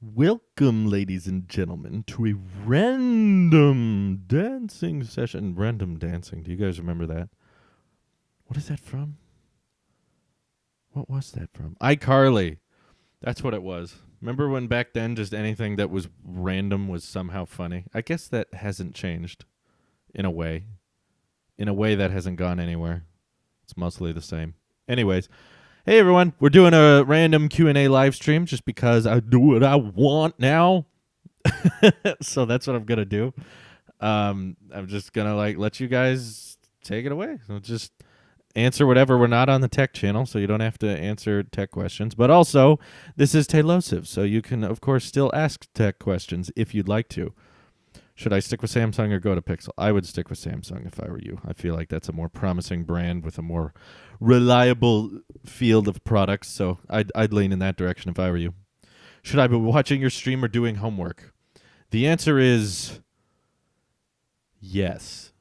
Welcome, ladies and gentlemen, to a random dancing session. Random dancing. Do you guys remember that? What is that from? What was that from? iCarly. That's what it was. Remember when back then just anything that was random was somehow funny? I guess that hasn't changed in a way. In a way that hasn't gone anywhere. It's mostly the same. Anyways, hey everyone, we're doing a random Q&A live stream just because I do what I want now. So that's what I'm going to do. I'm just going to let you guys take it away. So just answer whatever. We're not on the tech channel, so you don't have to answer tech questions. But also, this is Tailosive, so you can, of course, still ask tech questions if you'd like to. Should I stick with Samsung or go to Pixel? I would stick with Samsung if I were you. I feel like that's a more promising brand with a more reliable field of products, so I'd lean in that direction if I were you. Should I be watching your stream or doing homework? The answer is yes.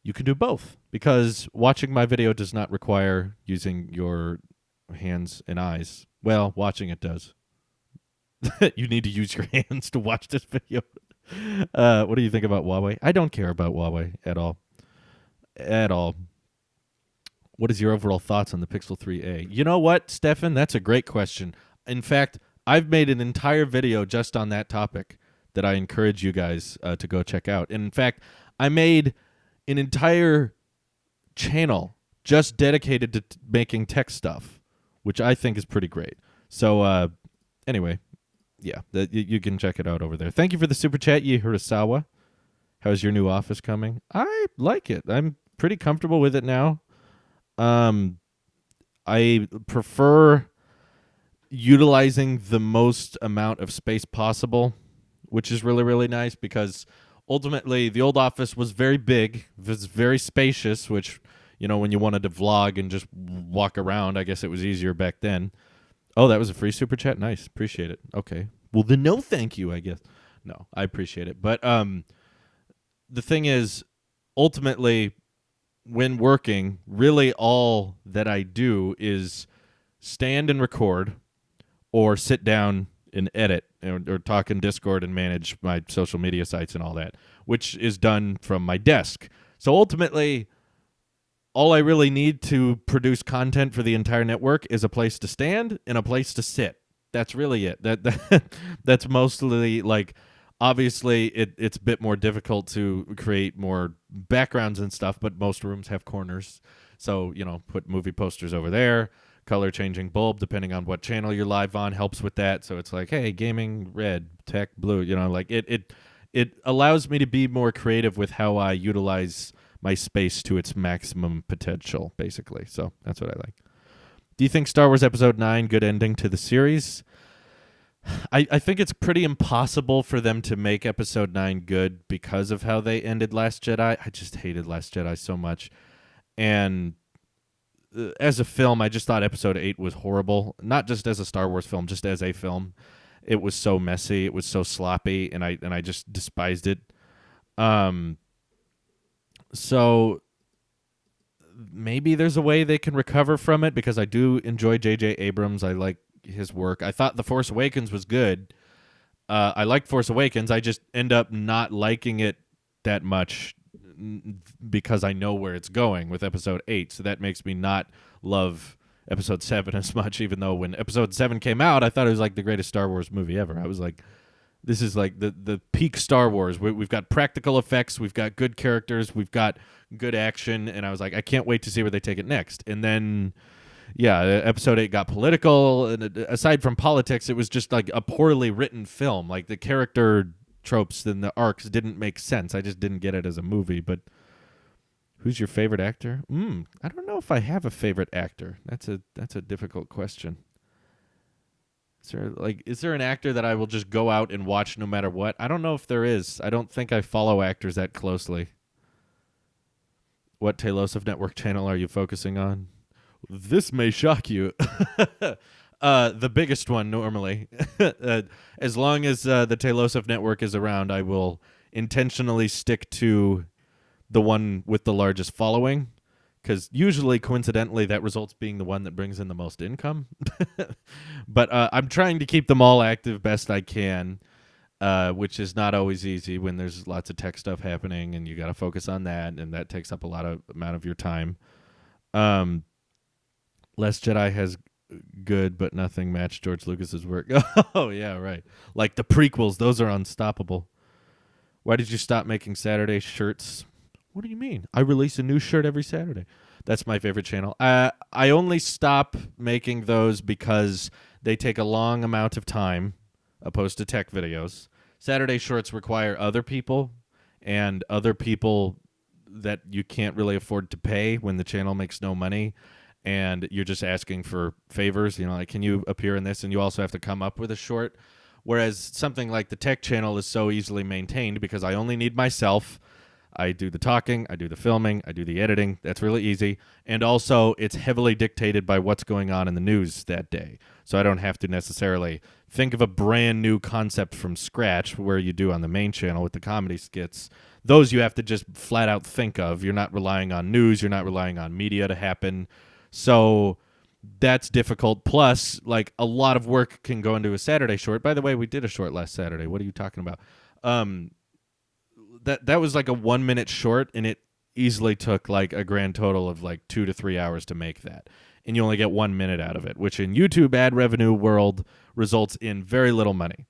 You can do both because watching my video does not require using your hands and eyes. Well, watching it does. You need to use your hands to watch this video. What do you think about Huawei? I don't care about Huawei at all. At all. What is your overall thoughts on the Pixel 3a? You know what, Stefan? That's a great question. In fact, I've made an entire video just on that topic that I encourage you guys to go check out. And in fact, I made an entire channel just dedicated to making tech stuff, which I think is pretty great. So anyway, yeah, you can check it out over there. Thank you for the super chat, Hirasawa. How's your new office coming? I like it. I'm pretty comfortable with it now. I prefer utilizing the most amount of space possible, which is really, really nice because ultimately the old office was very big. It was very spacious, which, you know, when you wanted to vlog and just walk around, I guess it was easier back then. Oh, that was a free super chat? Nice. Appreciate it. Okay. Well, then no thank you, I guess. No, I appreciate it. But the thing is, ultimately, when working, really all that I do is stand and record or sit down and edit or talk in Discord and manage my social media sites and all that, which is done from my desk. So ultimately, all I really need to produce content for the entire network is a place to stand and a place to sit. That's really it. That's mostly like, obviously it's a bit more difficult to create more backgrounds and stuff, but most rooms have corners. So, you know, put movie posters over there, color changing bulb depending on what channel you're live on helps with that. So it's like, hey, gaming red, tech blue, you know, like it allows me to be more creative with how I utilize my space to its maximum potential, basically. So that's what I like. Do you think Star Wars Episode 9 good ending to the series? I think it's pretty impossible for them to make Episode 9 good because of how they ended Last Jedi. I just hated Last Jedi so much. And as a film, I just thought Episode 8 was horrible. Not just as a Star Wars film, just as a film. It was so messy. It was so sloppy, and I just despised it. So maybe there's a way they can recover from it because I do enjoy J.J. Abrams. I like his work. I thought The Force Awakens was good. I liked Force Awakens. I just end up not liking it that much because I know where it's going with Episode 8. So that makes me not love Episode 7 as much, even though when Episode 7 came out, I thought it was like the greatest Star Wars movie ever. I was like, this is like the peak Star Wars. We've got practical effects. We've got good characters. We've got good action. And I was like, I can't wait to see where they take it next. And then, yeah, Episode 8 got political. And aside from politics, it was just like a poorly written film. Like the character tropes and the arcs didn't make sense. I just didn't get it as a movie. But who's your favorite actor? I don't know if I have a favorite actor. That's a difficult question. Is there an actor that I will just go out and watch no matter what? I don't know if there is. I don't think I follow actors that closely. What Tailosive Network channel are you focusing on? This may shock you. The biggest one normally. As long as the Tailosive Network is around, I will intentionally stick to the one with the largest following because usually, coincidentally, that results being the one that brings in the most income. But I'm trying to keep them all active best I can, which is not always easy when there's lots of tech stuff happening and you got to focus on that, and that takes up a lot of amount of your time. Um, Last Jedi has good, but nothing matched George Lucas's work. Oh yeah, right. Like the prequels, those are unstoppable. Why did you stop making Saturday shirts? What do you mean? I release a new shirt every Saturday. That's my favorite channel. I only stop making those because they take a long amount of time, opposed to tech videos. Saturday shorts require other people, and other people that you can't really afford to pay when the channel makes no money, and you're just asking for favors. You know, like, can you appear in this? And you also have to come up with a short. Whereas something like the tech channel is so easily maintained because I only need myself. I do the talking, I do the filming, I do the editing. That's really easy. And also, it's heavily dictated by what's going on in the news that day. So I don't have to necessarily think of a brand new concept from scratch where you do on the main channel with the comedy skits. Those you have to just flat out think of. You're not relying on news. You're not relying on media to happen. So that's difficult. Plus, like, a lot of work can go into a Saturday short. By the way, we did a short last Saturday. What are you talking about? That was like a 1 minute short, and it easily took like a grand total of like 2 to 3 hours to make that. And you only get 1 minute out of it, which in YouTube ad revenue world results in very little money.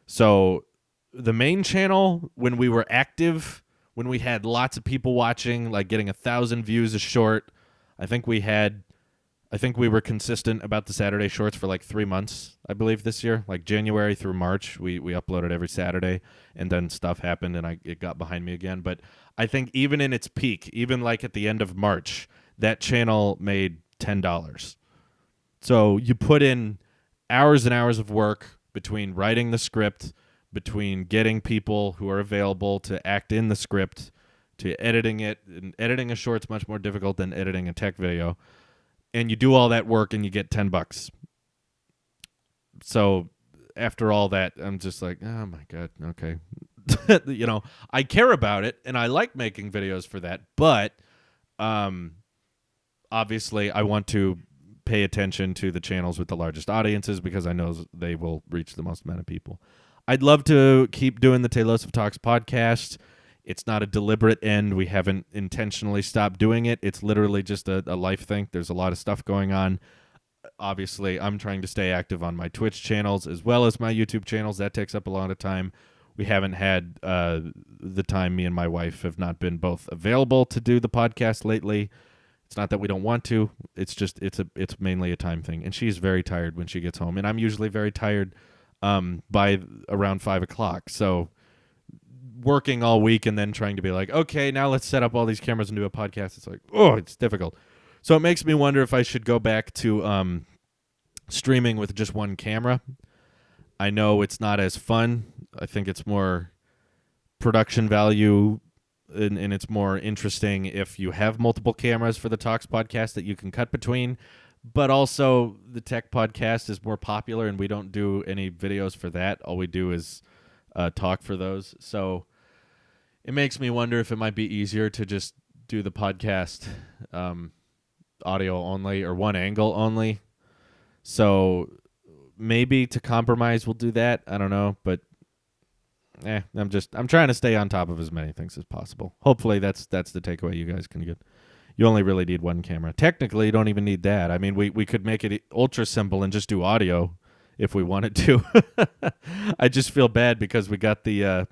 So the main channel, when we were active, when we had lots of people watching, like getting 1,000 views a short, I think we were consistent about the Saturday shorts for like 3 months, I believe, this year. Like January through March, we uploaded every Saturday, and then stuff happened and it got behind me again. But I think even in its peak, even like at the end of March, that channel made $10. So you put in hours and hours of work between writing the script, between getting people who are available to act in the script, to editing it. And editing a short's much more difficult than editing a tech video. And you do all that work and you get $10. So after all that, I'm just like, oh my God, okay. You know, I care about it and I like making videos for that, but obviously I want to pay attention to the channels with the largest audiences because I know they will reach the most amount of people. I'd love to keep doing the Taylosive Talks podcast. It's not a deliberate end. We haven't intentionally stopped doing it. It's literally just a life thing. There's a lot of stuff going on. Obviously, I'm trying to stay active on my Twitch channels as well as my YouTube channels. That takes up a lot of time. We haven't had the time. Me and my wife have not been both available to do the podcast lately. It's not that we don't want to. It's just it's mainly a time thing. And she's very tired when she gets home, and I'm usually very tired by around 5 o'clock. So working all week and then trying to be like, okay, now let's set up all these cameras and do a podcast. It's like, oh, it's difficult. So it makes me wonder if I should go back to streaming with just one camera. I know it's not as fun. I think it's more production value and it's more interesting if you have multiple cameras for the Talks podcast that you can cut between. But also the tech podcast is more popular and we don't do any videos for that. All we do is talk for those. So it makes me wonder if it might be easier to just do the podcast audio only or one angle only. So maybe to compromise we'll do that. I don't know, but I'm trying to stay on top of as many things as possible. Hopefully that's the takeaway you guys can get. You only really need one camera. Technically, you don't even need that. I mean, we could make it ultra simple and just do audio if we wanted to. I just feel bad because we got the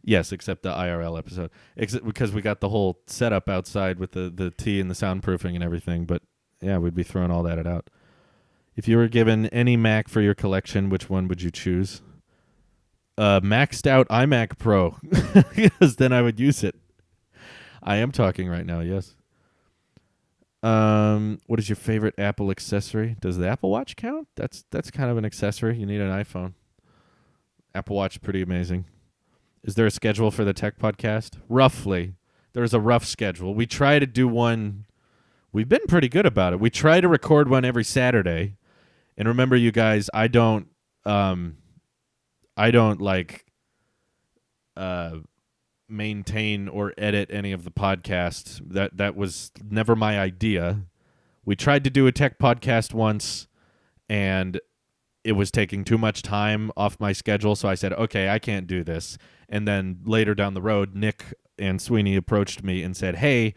yes, except the IRL episode, because we got the whole setup outside with the tea and the soundproofing and everything. But yeah, we'd be throwing all that out. If you were given any Mac for your collection, which one would you choose? Maxed out iMac Pro, because then I would use it. I am talking right now, yes. What is your favorite Apple accessory? Does the Apple Watch count? That's kind of an accessory. You need an iPhone. Apple Watch, pretty amazing. Is there a schedule for the tech podcast? Roughly. There's a rough schedule. We try to do one. We've been pretty good about it. We try to record one every Saturday. And remember, you guys, I don't like maintain or edit any of the podcasts. That was never my idea. We tried to do a tech podcast once, and it was taking too much time off my schedule, so I said, okay, I can't do this. And then later down the road, Nick and Sweeney approached me and said, hey,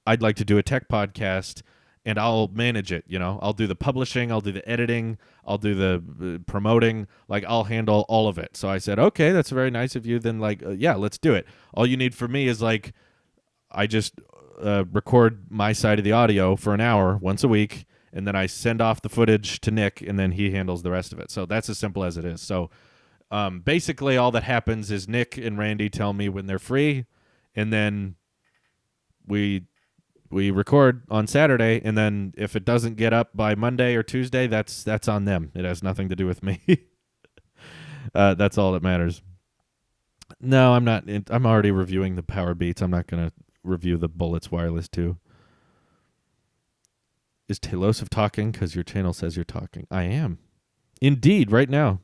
I'd like to do a tech podcast, and I'll manage it. I'll do the publishing, I'll do the editing, I'll do the promoting, I'll handle all of it. So I said, okay, that's very nice of you. Then yeah, let's do it. All you need from me is I just record my side of the audio for an hour once a week, and then I send off the footage to Nick, and then he handles the rest of it. So that's as simple as it is. So basically all that happens is Nick and Randy tell me when they're free, and then we record on Saturday, and then if it doesn't get up by Monday or Tuesday, that's on them. It has nothing to do with me. That's all that matters. No, I'm not. I'm already reviewing the Power Beats. I'm not going to review the Bullets Wireless 2. Is Tailosive talking? Because your channel says you're talking. I am. Indeed, right now.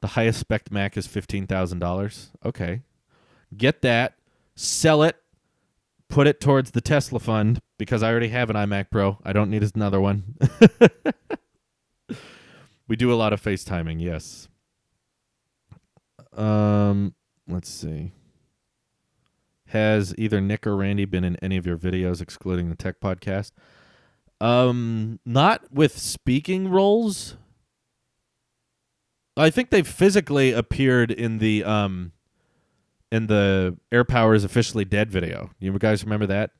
The highest spec Mac is $15,000. Okay. Get that. Sell it. Put it towards the Tesla fund, because I already have an iMac Pro. I don't need another one. We do a lot of FaceTiming, yes. Let's see. Has either Nick or Randy been in any of your videos excluding the tech podcast? Not with speaking roles. I think they've physically appeared in the AirPower is Officially Dead video. You guys remember that?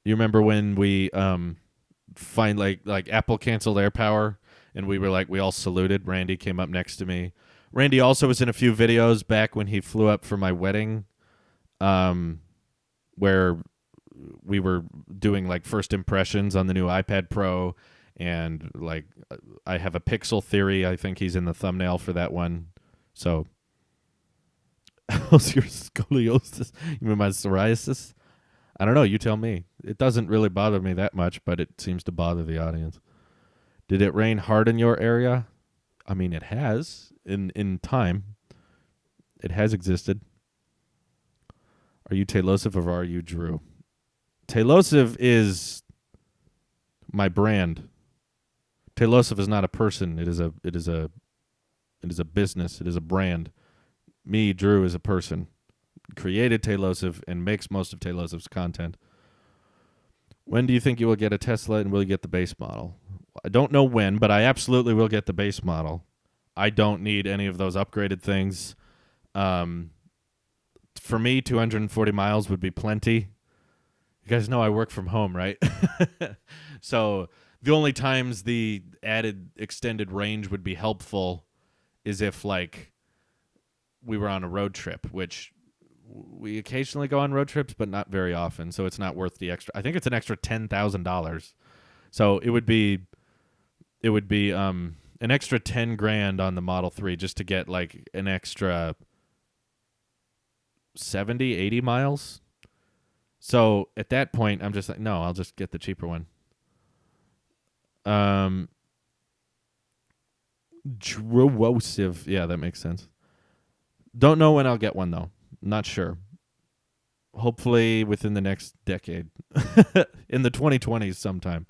You remember when we find like Apple canceled AirPower, and we all saluted. Randy came up next to me. Randy also was in a few videos back when he flew up for my wedding, where we were doing first impressions on the new iPad Pro, and I have a Pixel theory. I think he's in the thumbnail for that one. So, how's your scoliosis? You mean my psoriasis? I don't know. You tell me. It doesn't really bother me that much, but it seems to bother the audience. Did it rain hard in your area? I mean, it has in time. It has existed. Are you Tailosive or are you Drew? Tailosive is my brand. Tailosive is not a person. It is a business. It is a brand. Me, Drew, is a person. Created Tailosive and makes most of Tailosive's content. When do you think you will get a Tesla, and will you get the base model? I don't know when, but I absolutely will get the base model. I don't need any of those upgraded things. For me, 240 miles would be plenty. You guys know I work from home, right? So the only times the added extended range would be helpful is if we were on a road trip, which we occasionally go on road trips, but not very often. So it's not worth the extra. I think it's an extra $10,000. So it would be an extra 10 grand on the Model 3 just to get an extra 70, 80 miles. So at that point, I'm just no, I'll just get the cheaper one. Drewosive. Yeah, that makes sense. Don't know when I'll get one, though. Not sure. Hopefully within the next decade. In the 2020s sometime.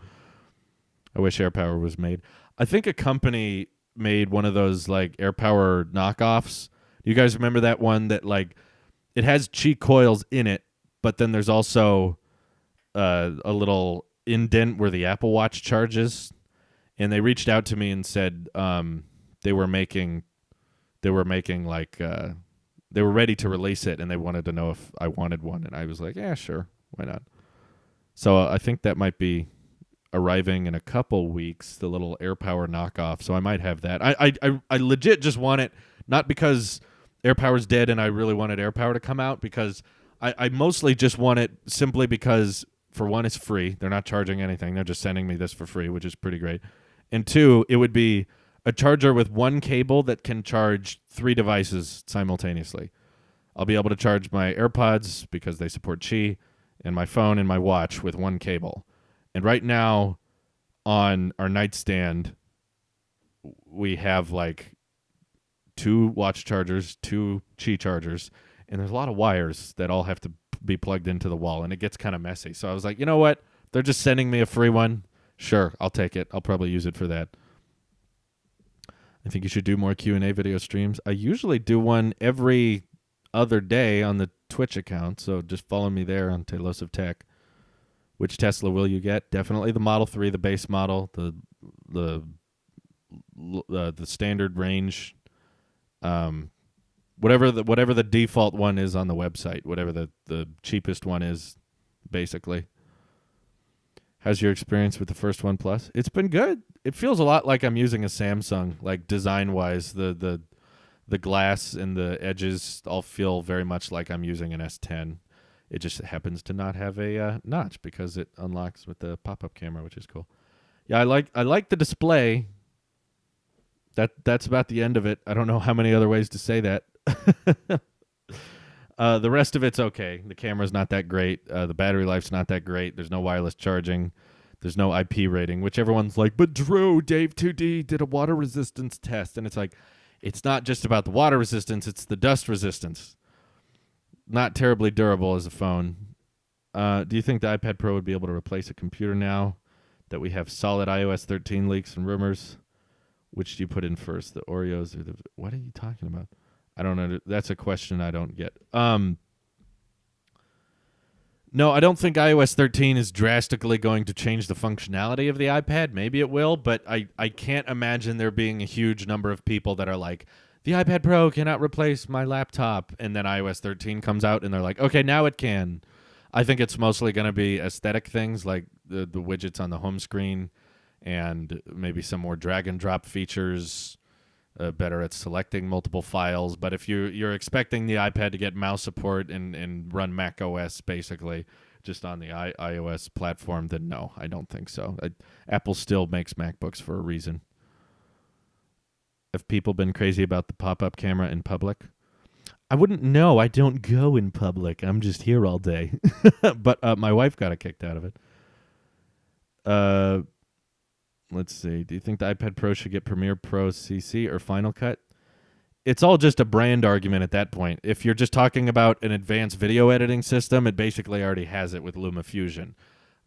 I wish AirPower was made. I think a company made one of those AirPower knockoffs. You guys remember that one that it has Qi coils in it, but then there's also a little indent where the Apple Watch charges. And they reached out to me and said they were ready to release it, and they wanted to know if I wanted one, and I was like, yeah, sure, why not? So I think that might be arriving in a couple weeks, the little AirPower knockoff. So I might have that. I legit just want it, not because AirPower's dead and I really wanted AirPower to come out, because I mostly just want it simply because, for one, it's free. They're not charging anything. They're just sending me this for free, which is pretty great. And two, it would be a charger with one cable that can charge 3 devices simultaneously. I'll be able to charge my AirPods because they support Qi, and my phone and my watch with one cable. And right now on our nightstand, we have 2 watch chargers, 2 Qi chargers, and there's a lot of wires that all have to be plugged into the wall, and it gets kind of messy. So I was like, you know what? They're just sending me a free one. Sure, I'll take it. I'll probably use it for that. I think you should do more Q&A video streams. I usually do one every other day on the Twitch account, so just follow me there on Tailosive Tech. Which Tesla will you get? Definitely the Model 3, the base model, the standard range, whatever the default one is on the website, whatever the cheapest one is, basically. How's your experience with the first OnePlus? It's been good. It feels a lot like I'm using a Samsung, like design-wise. The glass and the edges all feel very much like I'm using an S10. It just happens to not have a notch because it unlocks with the pop-up camera, which is cool. Yeah, I like the display. That's about the end of it. I don't know how many other ways to say that. The rest of it's okay. The camera's not that great. The battery life's not that great. There's no wireless charging. There's no IP rating, which everyone's like, but Drew, Dave 2D did a water resistance test. And it's like, it's not just about the water resistance, it's the dust resistance. Not terribly durable as a phone. Do you think the iPad Pro would be able to replace a computer now that we have solid iOS 13 leaks and rumors? Which do you put in first, the Oreos or the... What are you talking about? I don't know. That's a question I don't get. No, I don't think iOS 13 is drastically going to change the functionality of the iPad. Maybe it will, but I can't imagine there being a huge number of people that are like, the iPad Pro cannot replace my laptop, and then iOS 13 comes out, and they're like, okay, now it can. I think it's mostly going to be aesthetic things like the widgets on the home screen and maybe some more drag and drop features, better at selecting multiple files. But if you're expecting the iPad to get mouse support and run Mac OS basically just on the iOS platform, then no, I don't think so. Apple still makes MacBooks for a reason. Have people been crazy about the pop-up camera in public? I wouldn't know. I don't go in public. I'm just here all day. But my wife got a kick out of it. Let's see. Do you think the iPad Pro should get Premiere Pro CC or Final Cut? It's all just a brand argument at that point. If you're just talking about an advanced video editing system, it basically already has it with LumaFusion.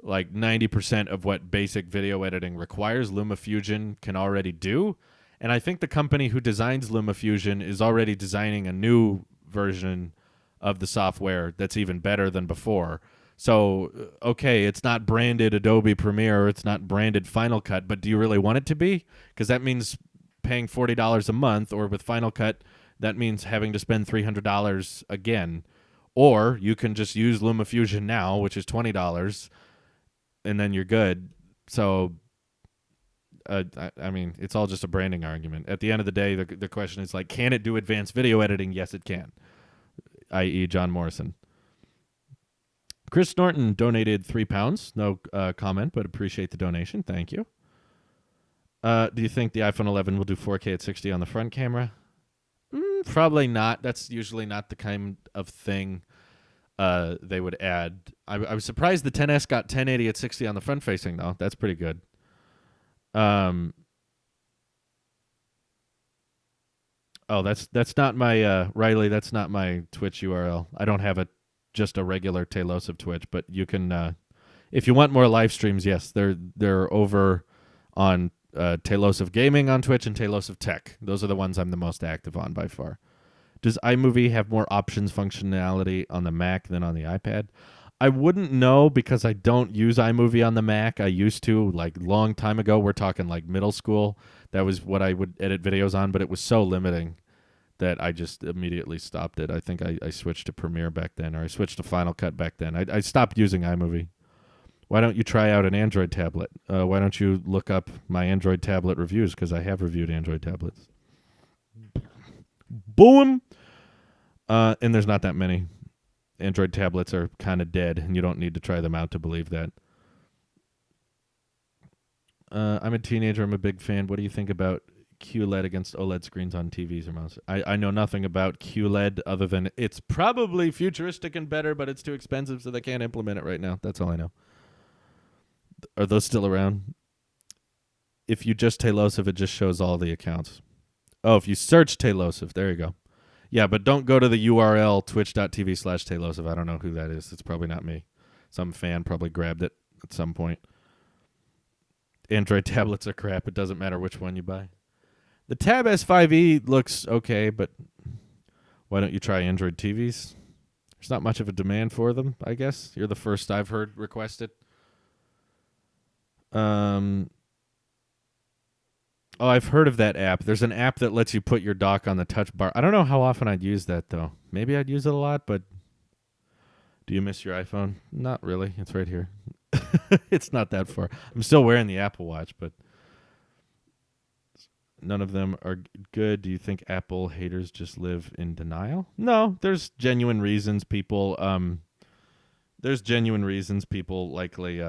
Like 90% of what basic video editing requires, LumaFusion can already do. And I think the company who designs LumaFusion is already designing a new version of the software that's even better than before. So, okay, it's not branded Adobe Premiere, it's not branded Final Cut, but do you really want it to be? Because that means paying $40 a month, or with Final Cut, that means having to spend $300 again. Or you can just use LumaFusion now, which is $20, and then you're good. So... I mean, it's all just a branding argument. At the end of the day, the question is like, can it do advanced video editing? Yes, it can, i.e. John Morrison. Chris Norton donated £3. No comment, but appreciate the donation. Thank you. Do you think the iPhone 11 will do 4K at 60 on the front camera? Probably not. That's usually not the kind of thing they would add. I was surprised the XS got 1080 at 60 on the front facing, though. That's pretty good. Oh, that's not my Riley. That's not my Twitch URL. I don't have just a regular Tailosive Twitch, but you can, if you want more live streams, yes, they're over on Tailosive Gaming on Twitch and Tailosive Tech. Those are the ones I'm the most active on by far. Does iMovie have more options functionality on the Mac than on the iPad? I wouldn't know because I don't use iMovie on the Mac. I used to, like, long time ago. We're talking, like, middle school. That was what I would edit videos on, but it was so limiting that I just immediately stopped it. I think I switched to Premiere back then, or I switched to Final Cut back then. I stopped using iMovie. Why don't you try out an Android tablet? Why don't you look up my Android tablet reviews, because I have reviewed Android tablets. Boom! And there's not that many. Android tablets are kind of dead, and you don't need to try them out to believe that. I'm a teenager. I'm a big fan. What do you think about QLED against OLED screens on TVs or mouse? I know nothing about QLED other than it's probably futuristic and better, but it's too expensive, so they can't implement it right now. That's all I know. Are those still around? If you just Tailosive, it just shows all the accounts. Oh, if you search Tailosive, there you go. Yeah, but don't go to the URL twitch.tv/Tayloseph. I don't know who that is. It's probably not me. Some fan probably grabbed it at some point. Android tablets are crap. It doesn't matter which one you buy. The Tab S5e looks okay, but why don't you try Android TVs? There's not much of a demand for them, I guess. You're the first I've heard requested. Oh, I've heard of that app. There's an app that lets you put your dock on the touch bar. I don't know how often I'd use that, though. Maybe I'd use it a lot, but do you miss your iPhone? Not really. It's right here. It's not that far. I'm still wearing the Apple Watch, but none of them are good. Do you think Apple haters just live in denial? No, there's genuine reasons people likely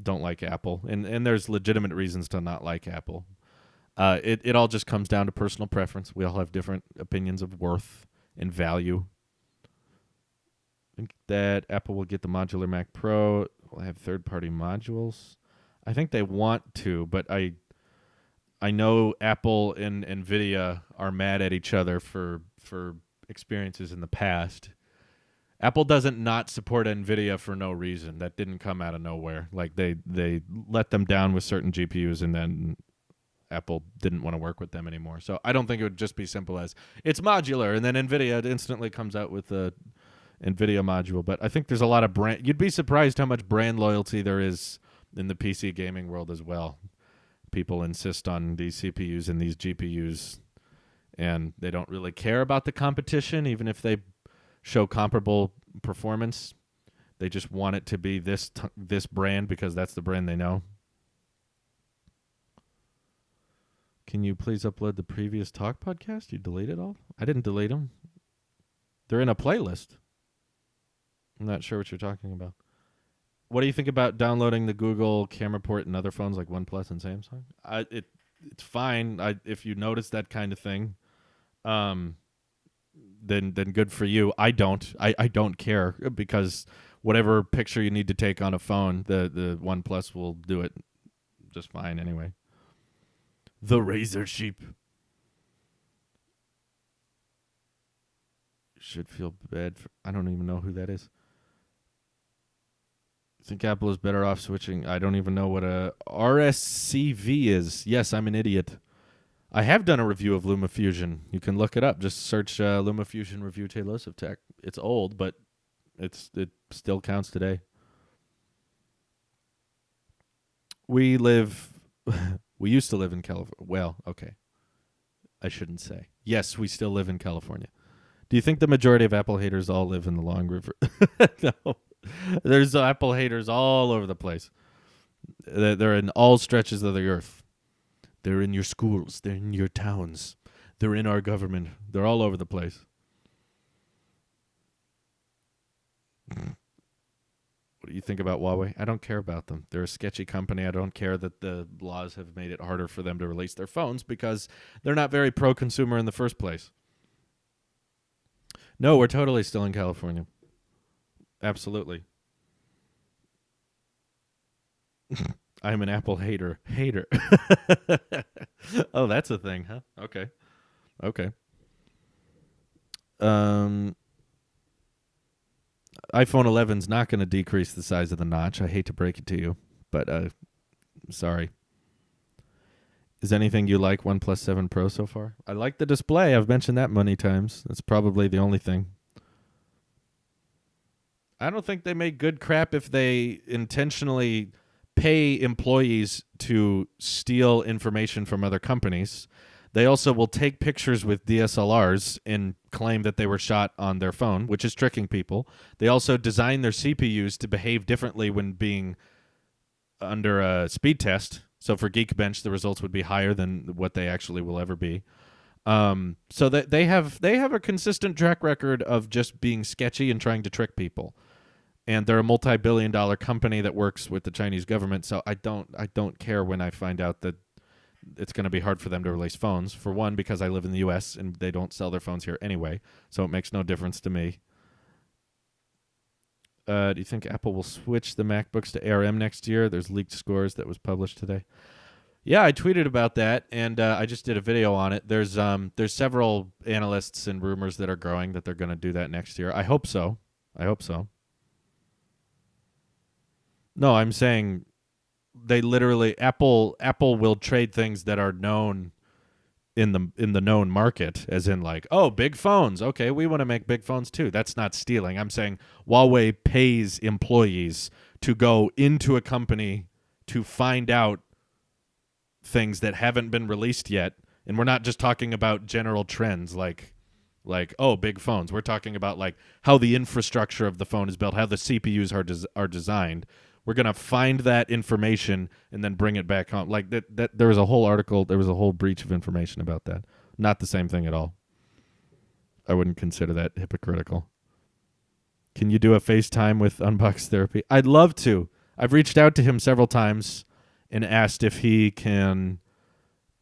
don't like Apple, and there's legitimate reasons to not like Apple. It all just comes down to personal preference. We all have different opinions of worth and value. I think that Apple will get the modular Mac Pro. Will have third-party modules. I think they want to, but I know Apple and Nvidia are mad at each other for experiences in the past. Apple doesn't not support Nvidia for no reason. That didn't come out of nowhere. Like they let them down with certain GPUs, and then Apple didn't want to work with them anymore. So I don't think it would just be simple as it's modular, and then Nvidia instantly comes out with the NVIDIA module. But I think there's a lot of brand. You'd be surprised how much brand loyalty there is in the PC gaming world as well. People insist on these CPUs and these GPUs, and they don't really care about the competition, even if they show comparable performance. They just want it to be this brand because that's the brand they know. Can you please upload the previous talk podcast? You deleted all? I didn't delete them. They're in a playlist. I'm not sure what you're talking about. What do you think about downloading the Google Camera Port and other phones like OnePlus and Samsung? It's fine. If you notice that kind of thing, then good for you. I don't. I don't care because whatever picture you need to take on a phone, the OnePlus will do it just fine anyway. The Razor Sheep. Should feel bad. I don't even know who that is. I think Apple is better off switching. I don't even know what a RSCV is. Yes, I'm an idiot. I have done a review of LumaFusion. You can look it up. Just search LumaFusion review Tayloseph Tech. It's old, but it still counts today. We used to live in California. Well, okay. I shouldn't say. Yes, we still live in California. Do you think the majority of Apple haters all live in the Long River? No. There's Apple haters all over the place. They're in all stretches of the earth. They're in your schools. They're in your towns. They're in our government. They're all over the place. What do you think about Huawei? I don't care about them. They're a sketchy company. I don't care that the laws have made it harder for them to release their phones because they're not very pro-consumer in the first place. No, we're totally still in California. Absolutely. I'm an Apple hater. Oh, that's a thing, huh? Okay. iPhone 11's not going to decrease the size of the notch. I hate to break it to you, but sorry. Is anything you like OnePlus 7 Pro so far? I like the display. I've mentioned that many times. That's probably the only thing. I don't think they make good crap if they intentionally pay employees to steal information from other companies. They also will take pictures with DSLRs and claim that they were shot on their phone, which is tricking people. They also design their CPUs to behave differently when being under a speed test. So for Geekbench, the results would be higher than what they actually will ever be. So that they have a consistent track record of just being sketchy and trying to trick people. And they're a multi-billion-dollar company that works with the Chinese government. So I don't care when I find out that it's going to be hard for them to release phones. For one, because I live in the U.S. and they don't sell their phones here anyway, so it makes no difference to me. Do you think Apple will switch the MacBooks to ARM next year? There's leaked scores that was published today. Yeah, I tweeted about that, and I just did a video on it. There's several analysts and rumors that are growing that they're going to do that next year. I hope so. I hope so. No, I'm saying they literally Apple will trade things that are known in the known market, as in like, oh, big phones. Okay, we want to make big phones too. That's not stealing. I'm saying Huawei pays employees to go into a company to find out things that haven't been released yet. And we're not just talking about general trends like oh, big phones. We're talking about like how the infrastructure of the phone is built, how the CPUs are designed. We're going to find that information and then bring it back home. Like that there was a whole article, there was a whole breach of information about that. Not the same thing at all. I wouldn't consider that hypocritical. Can you do a FaceTime with Unbox Therapy? I'd love to. I've reached out to him several times and asked if he can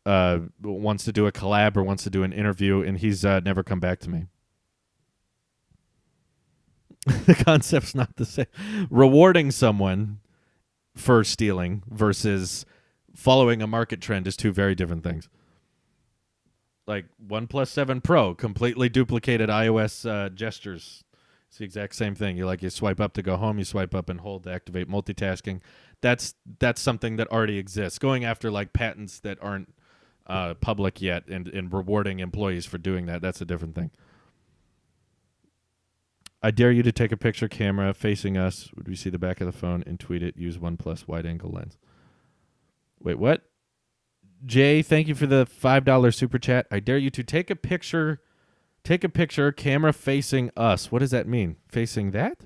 wants to do a collab or wants to do an interview, and he's never come back to me. The concept's not the same. Rewarding someone for stealing versus following a market trend is two very different things. Like OnePlus 7 Pro completely duplicated iOS gestures. It's the exact same thing. You swipe up to go home, you swipe up and hold to activate multitasking. That's something that already exists. Going after like patents that aren't public yet and rewarding employees for doing that, that's a different thing. I dare you to take a picture camera facing us. Would we see the back of the phone and tweet it? Use OnePlus wide angle lens. Wait, what? Jay, thank you for the $5 super chat. I dare you to take a picture. Take a picture, camera facing us. What does that mean? Facing that?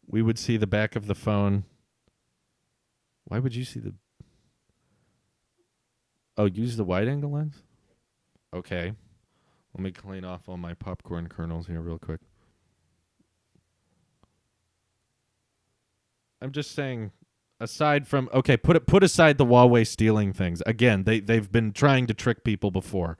We would see the back of the phone. Why would you see the... Oh, use the wide angle lens? Okay. Let me clean off all my popcorn kernels here real quick. I'm just saying, aside from... Okay, put aside the Huawei stealing things. Again, they've been trying to trick people before.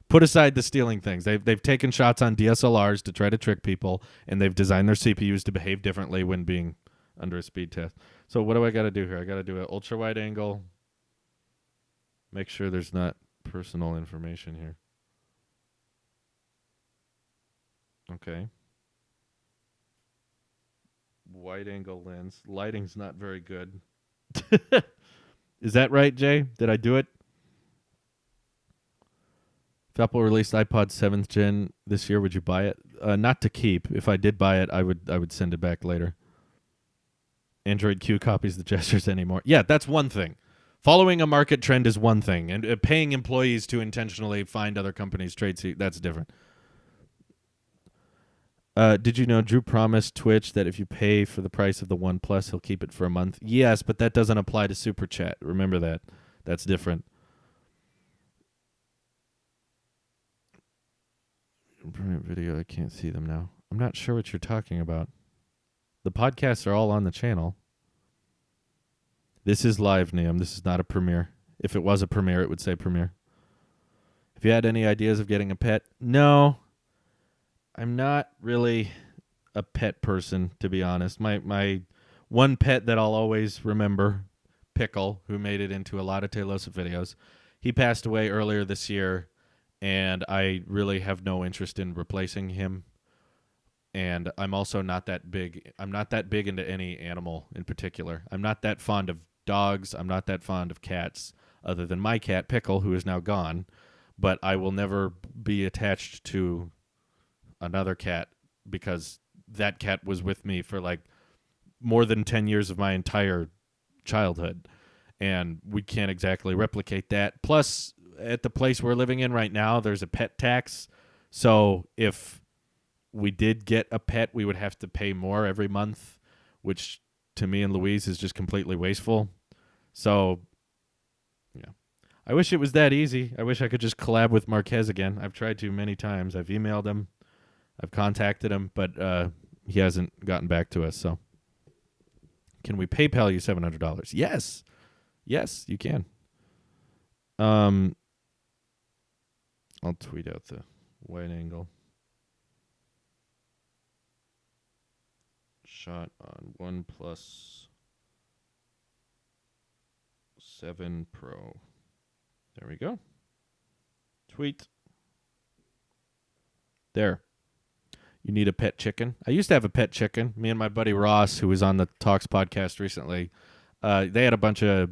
Put aside the stealing things. They've taken shots on DSLRs to try to trick people, and they've designed their CPUs to behave differently when being under a speed test. So what do I got to do here? I got to do an ultra wide angle. Make sure there's not personal information here. Okay. Wide angle lens. Lighting's not very good. Is that right, Jay? Did I do it? If Apple released iPod 7th gen this year, would you buy it? Not to keep. If I did buy it, I would send it back later. Android Q copies the gestures anymore. Yeah, that's one thing. Following a market trend is one thing, and paying employees to intentionally find other companies' trade secrets, that's different. Did you know Drew promised Twitch that if you pay for the price of the OnePlus, he'll keep it for a month? Yes, but that doesn't apply to Super Chat. Remember that. That's different. Video, I can't see them now. I'm not sure what you're talking about. The podcasts are all on the channel. This is live, Neum. This is not a premiere. If it was a premiere, it would say premiere. Have you had any ideas of getting a pet? No. I'm not really a pet person, to be honest. My one pet that I'll always remember, Pickle, who made it into a lot of Telosa videos, he passed away earlier this year, and I really have no interest in replacing him. And I'm also not that big. I'm not that big into any animal in particular. I'm not that fond of dogs. I'm not that fond of cats, other than my cat, Pickle, who is now gone. But I will never be attached to another cat because that cat was with me for like more than 10 years of my entire childhood. And we can't exactly replicate that. Plus, at the place we're living in right now, there's a pet tax. So if we did get a pet, we would have to pay more every month, which to me and Louise is just completely wasteful. So, yeah. I wish it was that easy. I wish I could just collab with Marquez again. I've tried to many times. I've emailed him. I've contacted him, but he hasn't gotten back to us. So, can we PayPal you $700? Yes. Yes, you can. I'll tweet out the wide angle shot on OnePlus 7 Pro. There we go. Tweet. There. You need a pet chicken. I used to have a pet chicken. Me and my buddy Ross, who was on the Talks podcast recently, they had a bunch of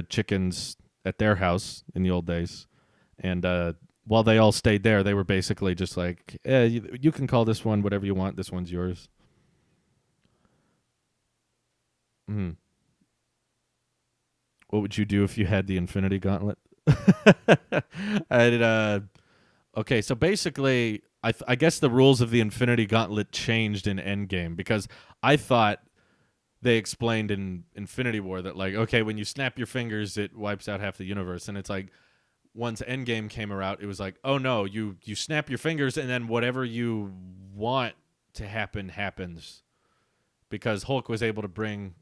chickens at their house in the old days. And while they all stayed there, they were basically just like, you can call this one whatever you want. This one's yours. What would you do if you had the Infinity Gauntlet? Okay, so basically, I guess the rules of the Infinity Gauntlet changed in Endgame, because I thought they explained in Infinity War that, like, okay, when you snap your fingers, it wipes out half the universe. And it's like, once Endgame came around, it was like, oh no, you snap your fingers and then whatever you want to happen happens. Because Hulk was able to bring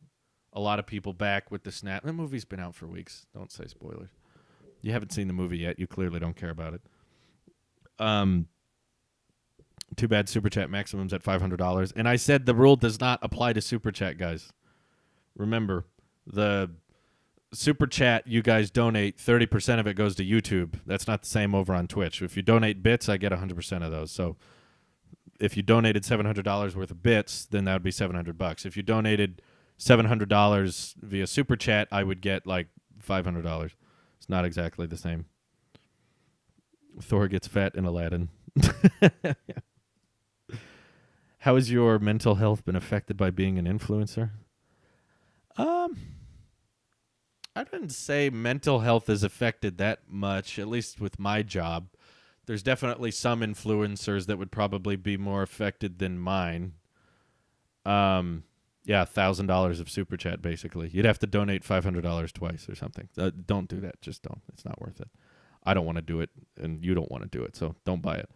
a lot of people back with the snap. The movie's been out for weeks. Don't say spoilers. You haven't seen the movie yet. You clearly don't care about it. Too bad Super Chat maximum's at $500. And I said the rule does not apply to Super Chat, guys. Remember, the Super Chat you guys donate, 30% of it goes to YouTube. That's not the same over on Twitch. If you donate bits, I get 100% of those. So if you donated $700 worth of bits, then that would be $700. If you donated $700 via Super Chat, I would get like $500. It's not exactly the same. Thor gets fat in Aladdin. How has your mental health been affected by being an influencer? I didn't say mental health is affected that much, at least with my job. There's definitely some influencers that would probably be more affected than mine. Yeah, $1,000 of Super Chat, basically. You'd have to donate $500 twice or something. Don't do that. Just don't. It's not worth it. I don't want to do it, and you don't want to do it, so don't buy it.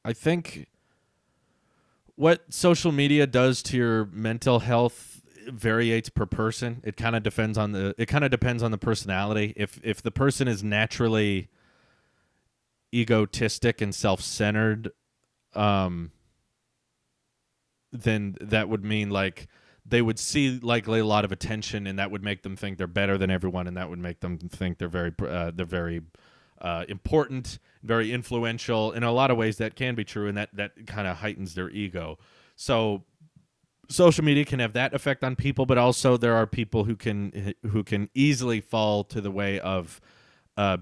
I think what social media does to your mental health varies per person. It kind of depends on the personality. If the person is naturally egotistic and self-centered, then that would mean like they would see likely a lot of attention, and that would make them think they're better than everyone, and that would make them think they're very important, very influential. In a lot of ways, that can be true, and that kind of heightens their ego. So social media can have that effect on people, but also there are people who can easily fall to the way of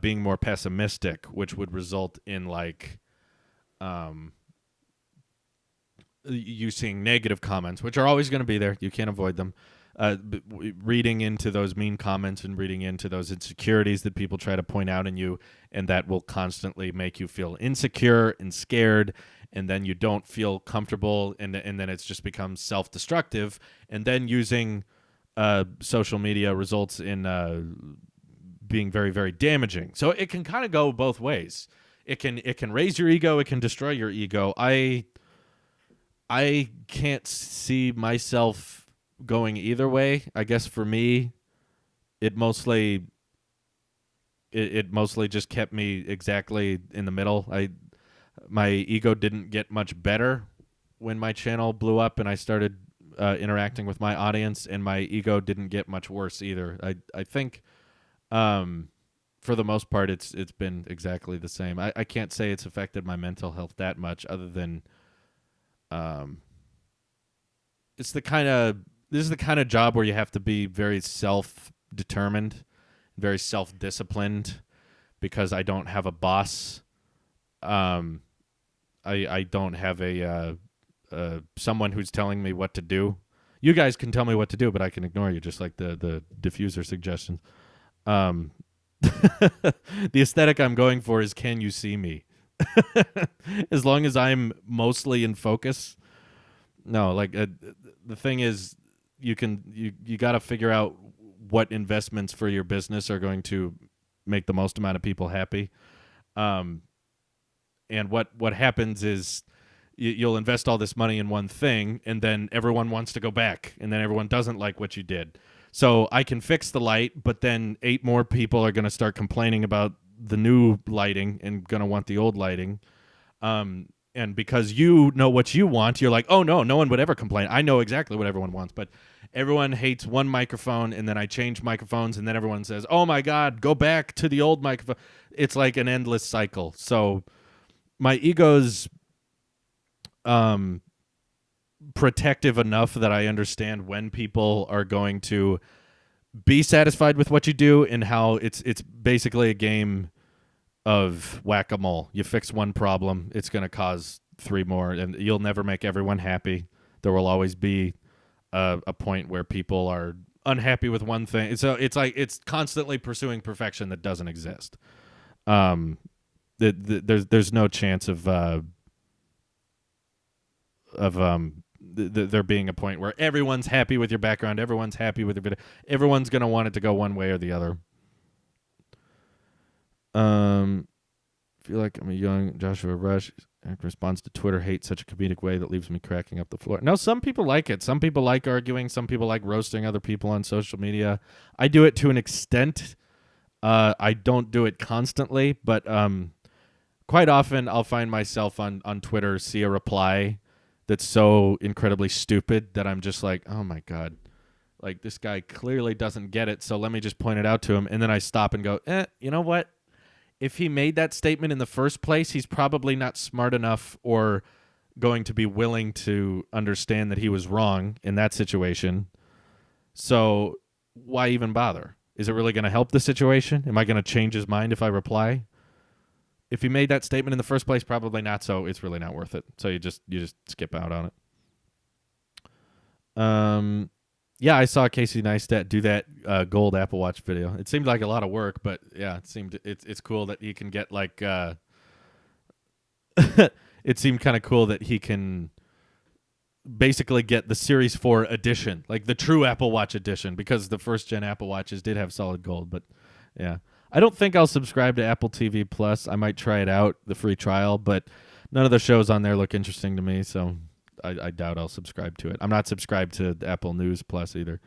being more pessimistic, which would result in like you seeing negative comments, which are always going to be there. You can't avoid them. Reading into those mean comments and reading into those insecurities that people try to point out in you, and that will constantly make you feel insecure and scared, and then you don't feel comfortable, and then it's just becomes self-destructive, and then using social media results in being very, very damaging. So it can kind of go both ways. It can raise your ego, it can destroy your ego. I can't see myself going either way. I guess for me, it mostly just kept me exactly in the middle. My ego didn't get much better when my channel blew up and I started interacting with my audience, and my ego didn't get much worse either. I think for the most part it's been exactly the same. I can't say it's affected my mental health that much, other than this is the kind of job where you have to be very self-determined, very self-disciplined, because I don't have a boss. I don't have a someone who's telling me what to do. You guys can tell me what to do, but I can ignore you, just like the diffuser suggestions. The aesthetic I'm going for is, can you see me? As long as I'm mostly in focus. No, like the thing is, you got to figure out what investments for your business are going to make the most amount of people happy. And what happens is you'll invest all this money in one thing, and then everyone wants to go back, and then everyone doesn't like what you did. So I can fix the light, but then 8 more people are going to start complaining about the new lighting and going to want the old lighting. And and because you know what you want, you're like, oh no one would ever complain. I know exactly what everyone wants, but everyone hates one microphone, and then I change microphones, and then everyone says, oh my God, go back to the old microphone. It's like an endless cycle. So my ego's protective enough that I understand when people are going to be satisfied with what you do, and how it's basically a game of whack-a-mole. You fix one problem, it's going to cause 3 more, and you'll never make everyone happy. There will always be a point where people are unhappy with one thing. So it's like it's constantly pursuing perfection that doesn't exist. There's no chance of there being a point where everyone's happy with your background, everyone's happy with your video. Everyone's going to want it to go one way or the other. Feel like I'm a young Joshua Rush. Responds to Twitter hate such a comedic way that leaves me cracking up the floor. No, some people like it. Some people like arguing. Some people like roasting other people on social media. I do it to an extent. I don't do it constantly, but quite often I'll find myself on Twitter, see a reply that's so incredibly stupid that I'm just like, oh my God, like this guy clearly doesn't get it, so let me just point it out to him. And then I stop and go, you know what? If he made that statement in the first place, he's probably not smart enough or going to be willing to understand that he was wrong in that situation. So why even bother? Is it really going to help the situation? Am I going to change his mind if I reply? If he made that statement in the first place, probably not. So it's really not worth it. So you just skip out on it. Yeah, I saw Casey Neistat do that gold Apple Watch video. It seemed like a lot of work, but yeah, it's cool that he can get like it seemed kind of cool that he can basically get the Series 4 edition, like the true Apple Watch edition, because the first gen Apple Watches did have solid gold, but yeah. I don't think I'll subscribe to Apple TV Plus. I might try it out, the free trial, but none of the shows on there look interesting to me, so I doubt I'll subscribe to it. I'm not subscribed to Apple News Plus either.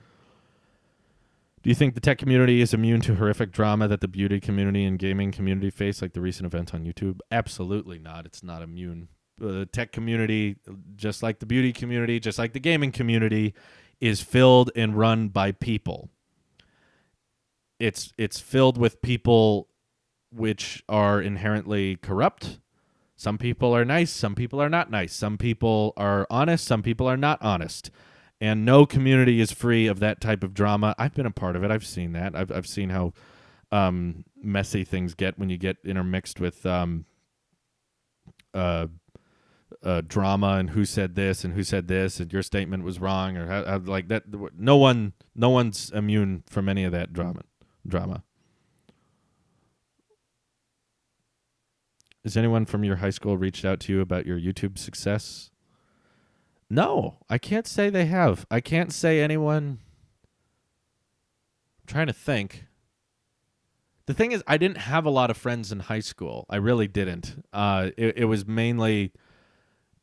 Do you think the tech community is immune to horrific drama that the beauty community and gaming community face, like the recent events on YouTube? Absolutely not. It's not immune. The tech community, just like the beauty community, just like the gaming community, is filled and run by people. It's filled with people which are inherently corrupt. Some people are nice, some people are not nice. Some people are honest, some people are not honest. And no community is free of that type of drama. I've been a part of it. I've seen that. I've seen how messy things get when you get intermixed with drama and who said this and your statement was wrong or how, like that. No one's immune from any of that drama. Has anyone from your high school reached out to you about your YouTube success? No, I can't say they have. I can't say anyone. I'm trying to think. The thing is, I didn't have a lot of friends in high school. I really didn't. It was mainly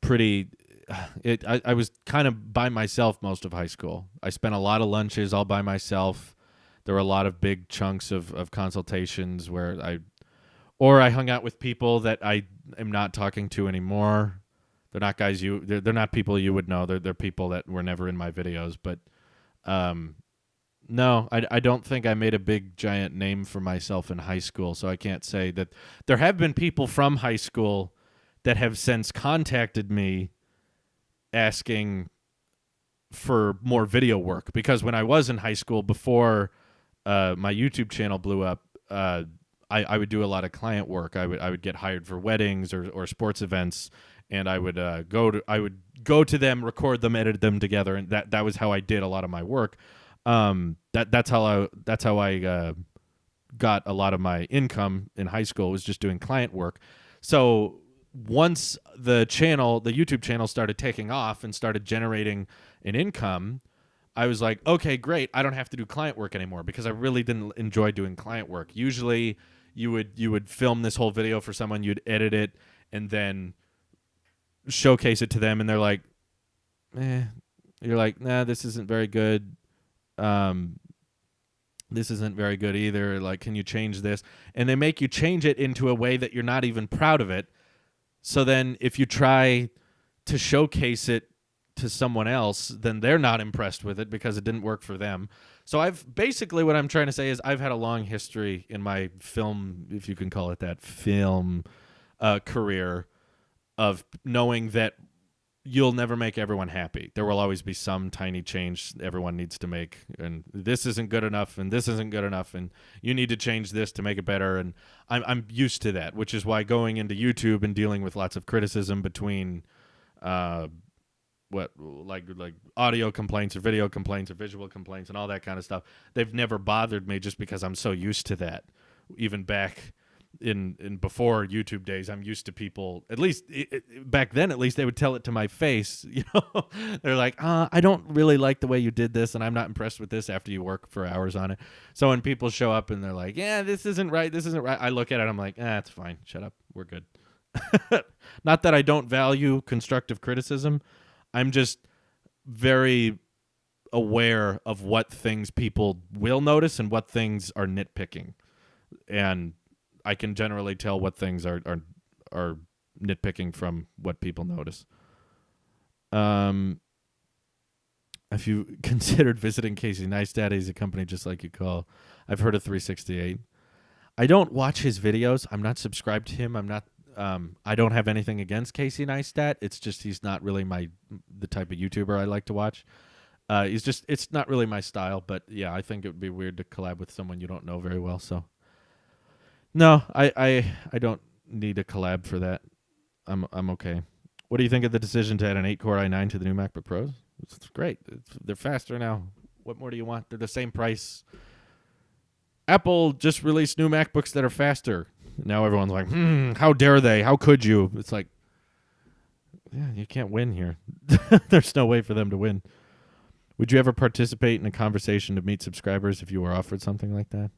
pretty. I was kind of by myself most of high school. I spent a lot of lunches all by myself. There were a lot of big chunks of consultations where I hung out with people that I am not talking to anymore. They're not guys they're not people you would know. They're people that were never in my videos. But no, I don't think I made a big giant name for myself in high school. So I can't say that. There have been people from high school that have since contacted me asking for more video work, because when I was in high school before my YouTube channel blew up, I would do a lot of client work. I would get hired for weddings or sports events, and I would go to them, record them, edit them together, and that was how I did a lot of my work. That's how I got a lot of my income in high school, was just doing client work. So once the YouTube channel started taking off and started generating an income, I was like, okay, great. I don't have to do client work anymore, because I really didn't enjoy doing client work. Usually you would film this whole video for someone, you'd edit it, and then showcase it to them, and they're like, you're like, nah, this isn't very good. This isn't very good either. Like, can you change this? And they make you change it into a way that you're not even proud of it. So then if you try to showcase it to someone else, then they're not impressed with it because it didn't work for them. So I've basically, what I'm trying to say is I've had a long history in my film, if you can call it that, film career, of knowing that you'll never make everyone happy. There will always be some tiny change everyone needs to make, and this isn't good enough, and this isn't good enough, and you need to change this to make it better. And I'm used to that, which is why going into YouTube and dealing with lots of criticism between like audio complaints or video complaints or visual complaints and all that kind of stuff, they've never bothered me just because I'm so used to that. Even back in before YouTube days, I'm used to people, at least back then, at least they would tell it to my face. They're like, I don't really like the way you did this, and I'm not impressed with this after you work for hours on it. So when people show up and they're like, yeah, this isn't right, I look at it, I'm like, it's fine, shut up, we're good. Not that I don't value constructive criticism. I'm just very aware of what things people will notice and what things are nitpicking. And I can generally tell what things are nitpicking from what people notice. If you considered visiting Casey Neistat, he's a company just like you call. I've heard of 368. I don't watch his videos. I'm not subscribed to him. I'm not. I don't have anything against Casey Neistat. It's just he's not really the type of YouTuber I like to watch. It's not really my style. But yeah, I think it would be weird to collab with someone you don't know very well. So no, I don't need a collab for that. I'm okay. What do you think of the decision to add an 8-core i9 to the new MacBook Pros? It's great. They're faster now. What more do you want? They're the same price. Apple just released new MacBooks that are faster. Now everyone's like, how dare they? How could you? It's like, yeah, you can't win here. There's no way for them to win. Would you ever participate in a conversation to meet subscribers if you were offered something like that?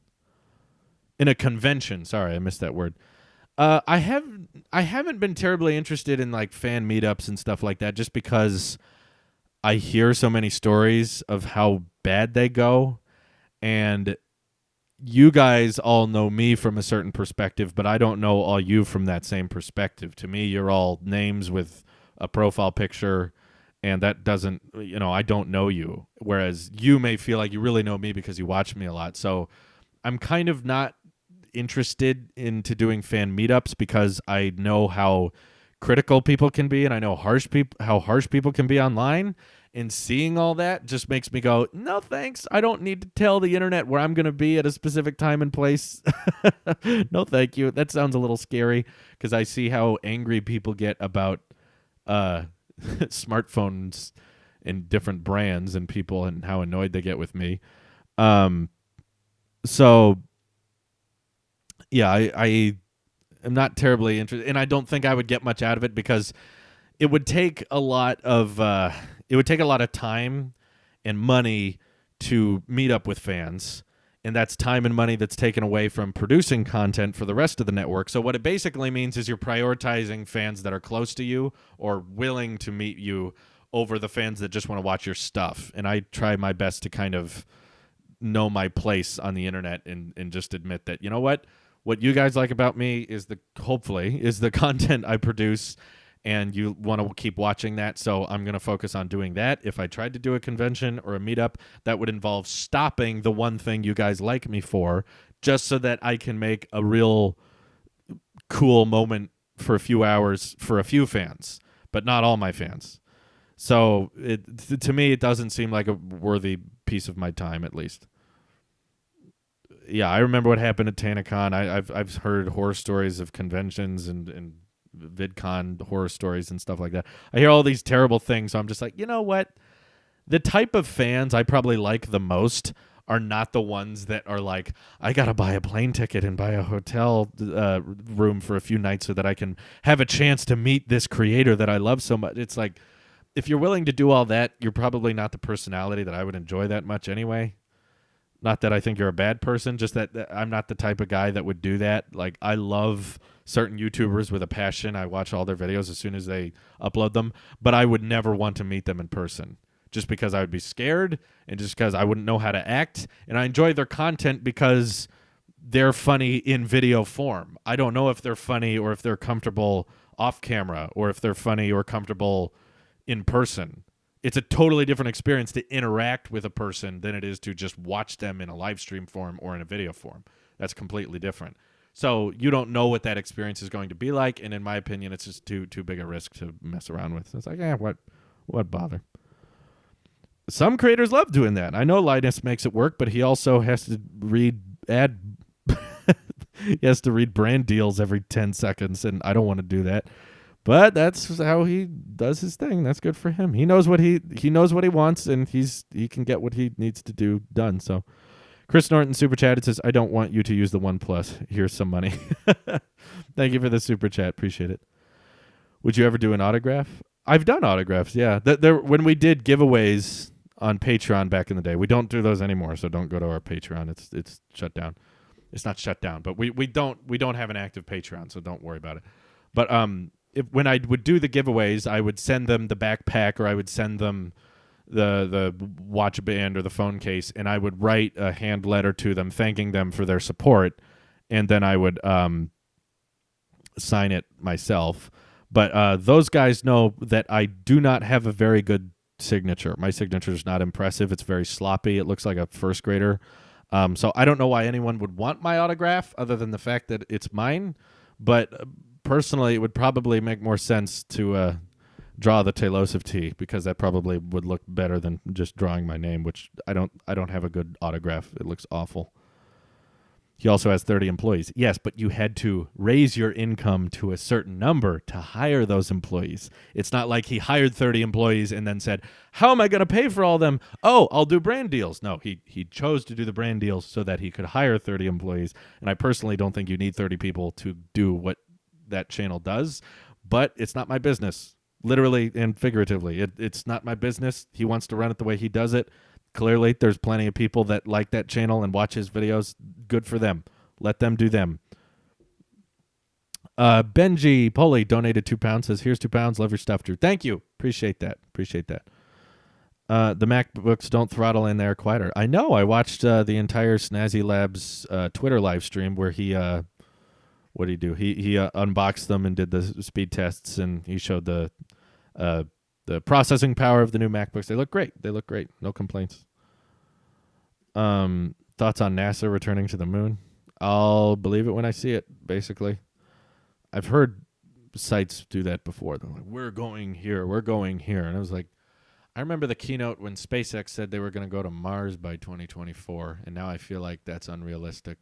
In a convention. Sorry, I missed that word. I haven't been terribly interested in like fan meetups and stuff like that, just because I hear so many stories of how bad they go, and you guys all know me from a certain perspective, but I don't know all you from that same perspective. To me, you're all names with a profile picture, and that doesn't, I don't know you. Whereas you may feel like you really know me because you watch me a lot. So I'm kind of not interested into doing fan meetups because I know how critical people can be, and I know how harsh people can be online. And seeing all that just makes me go, no thanks. I don't need to tell the internet where I'm going to be at a specific time and place. No thank you. That sounds a little scary because I see how angry people get about smartphones and different brands and people, and how annoyed they get with me. So yeah, I am not terribly interested, and I don't think I would get much out of it because it would take a lot of time and money to meet up with fans, and that's time and money that's taken away from producing content for the rest of the network. So what it basically means is you're prioritizing fans that are close to you or willing to meet you over the fans that just want to watch your stuff. And I try my best to kind of know my place on the internet and just admit that, you know what you guys like about me is hopefully the content I produce, and you want to keep watching that. So I'm going to focus on doing that. If I tried to do a convention or a meetup, that would involve stopping the one thing you guys like me for, just so that I can make a real cool moment for a few hours for a few fans, but not all my fans. So to me, it doesn't seem like a worthy piece of my time, at least. Yeah, I remember what happened at TanaCon. I've heard horror stories of conventions and VidCon horror stories and stuff like that. I hear all these terrible things, so I'm just like, you know what? The type of fans I probably like the most are not the ones that are like, I got to buy a plane ticket and buy a hotel room for a few nights so that I can have a chance to meet this creator that I love so much. It's like, if you're willing to do all that, you're probably not the personality that I would enjoy that much anyway. Not that I think you're a bad person, just that I'm not the type of guy that would do that. Like, I love certain YouTubers with a passion. I watch all their videos as soon as they upload them, but I would never want to meet them in person just because I would be scared and just because I wouldn't know how to act. And I enjoy their content because they're funny in video form. I don't know if they're funny or if they're comfortable off camera or if they're funny or comfortable in person. It's a totally different experience to interact with a person than it is to just watch them in a live stream form or in a video form. That's completely different. So you don't know what that experience is going to be like, and in my opinion, it's just too big a risk to mess around with. It's like, what bother? Some creators love doing that. I know Linus makes it work, but he also has to read he has to read brand deals every 10 seconds, and I don't want to do that. But that's how he does his thing. That's good for him. He knows what he knows what he wants, and he can get what he needs to do done. So Chris Norton super chat. It says, "I don't want you to use the OnePlus. Here's some money." Thank you for the super chat. Appreciate it. Would you ever do an autograph? I've done autographs. Yeah, when we did giveaways on Patreon back in the day. We don't do those anymore, so don't go to our Patreon. It's shut down. It's not shut down, but we don't have an active Patreon, so don't worry about it. But when I would do the giveaways, I would send them the backpack or I would send them the watch band or the phone case, and I would write a hand letter to them thanking them for their support, and then I would sign it myself. But those guys know that I do not have a very good signature. My signature is not impressive. It's very sloppy. It looks like a first grader. So I don't know why anyone would want my autograph other than the fact that it's mine. But personally, it would probably make more sense to draw the Tailosive T, because that probably would look better than just drawing my name, which I don't have a good autograph. It looks awful. He also has 30 employees. Yes, but you had to raise your income to a certain number to hire those employees. It's not like he hired 30 employees and then said, how am I going to pay for all of them? Oh, I'll do brand deals. No, he chose to do the brand deals so that he could hire 30 employees. And I personally don't think you need 30 people to do what that channel does, but it's not my business, literally and figuratively. It's not my business. He wants to run it the way he does it. Clearly, there's plenty of people that like that channel and watch his videos. Good for them. Let them do them. Benji Poli donated £2. Says, here's £2. Love your stuff, Drew. Thank you. Appreciate that. The MacBooks don't throttle in there quieter. I know. I watched the entire Snazzy Labs Twitter live stream where he what did he do? He unboxed them and did the speed tests, and he showed the processing power of the new MacBooks. They look great. No complaints. Thoughts on NASA returning to the moon? I'll believe it when I see it, basically. I've heard sites do that before. They're like, we're going here. And I was like, I remember the keynote when SpaceX said they were going to go to Mars by 2024, and now I feel like that's unrealistic.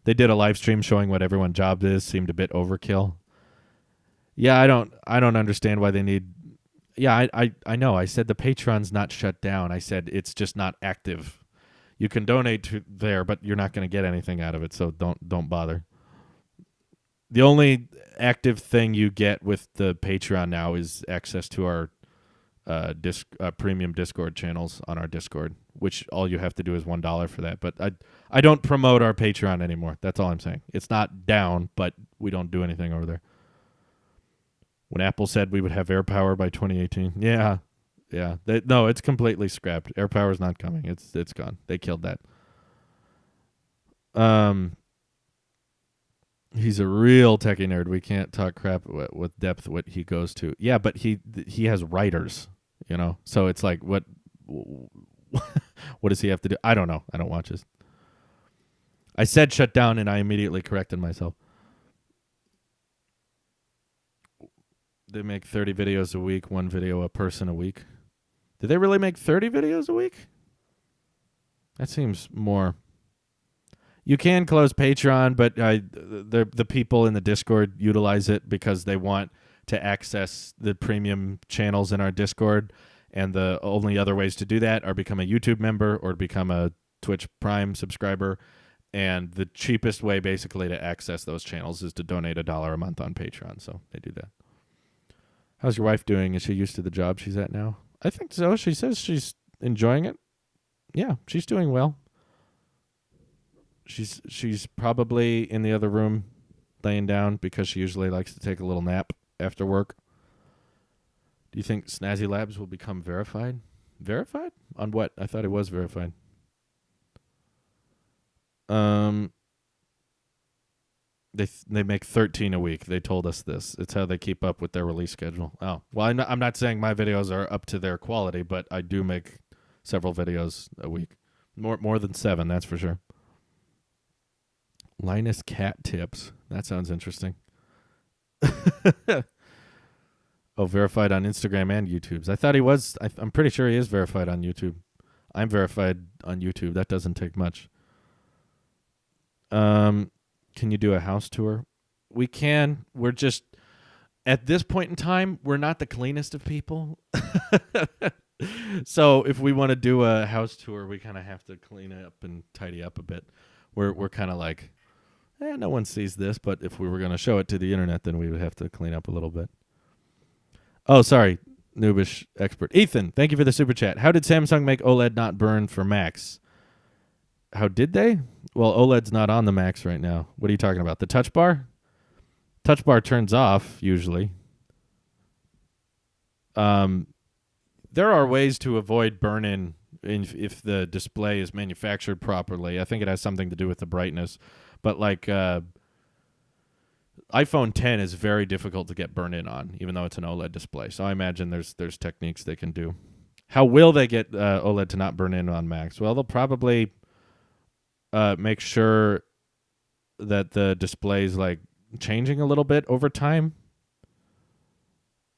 They did a live stream showing what everyone's job is. Seemed a bit overkill. Yeah, I don't understand why they need. Yeah, I know. I said the Patreon's not shut down. I said it's just not active. You can donate to there, but you're not going to get anything out of it, so don't bother. The only active thing you get with the Patreon now is access to our premium Discord channels on our Discord, which all you have to do is $1 for that. But I don't promote our Patreon anymore. That's all I'm saying. It's not down, but we don't do anything over there. When Apple said we would have AirPower by 2018, yeah, no, it's completely scrapped. AirPower's not coming. It's gone. They killed that. He's a real techie nerd. We can't talk crap with depth what he goes to. Yeah, but he has writers, So it's like, what does he have to do? I don't know. I don't watch this. I said shut down, and I immediately corrected myself. They make 30 videos a week, one video a person a week. Do they really make 30 videos a week? That seems more. You can close Patreon, but the people in the Discord utilize it because they want to access the premium channels in our Discord, and the only other ways to do that are become a YouTube member or become a Twitch Prime subscriber, and the cheapest way basically to access those channels is to donate $1 a month on Patreon, so they do that. How's your wife doing? Is she used to the job she's at now? I think so. She says she's enjoying it. Yeah, she's doing well. She's probably in the other room laying down because she usually likes to take a little nap after work. Do you think Snazzy Labs will become verified? Verified? On what? I thought it was verified. They make 13 a week. They told us this. It's how they keep up with their release schedule. Oh, well, I'm not saying my videos are up to their quality, but I do make several videos a week. More than 7, that's for sure. Linus Cat Tips. That sounds interesting. Oh, verified on Instagram and YouTube's. I thought he was. I'm pretty sure he is verified on YouTube. I'm verified on YouTube. That doesn't take much. Can you do a house tour? We can. We're just at this point in time, we're not the cleanest of people. So if we want to do a house tour, we kind of have to clean up and tidy up a bit. We're kind of like, no one sees this, but if we were going to show it to the internet, then we would have to clean up a little bit. Oh, sorry, noobish expert. Ethan, thank you for the super chat. How did Samsung make OLED not burn for Macs? How did they? Well, OLED's not on the Macs right now. What are you talking about? The touch bar? Touch bar turns off, usually. There are ways to avoid burn-in if the display is manufactured properly. I think it has something to do with the brightness. But like iPhone 10 is very difficult to get burn-in on, even though it's an OLED display. So I imagine there's techniques they can do. How will they get OLED to not burn in on Macs? Well, they'll probably make sure that the display's like changing a little bit over time.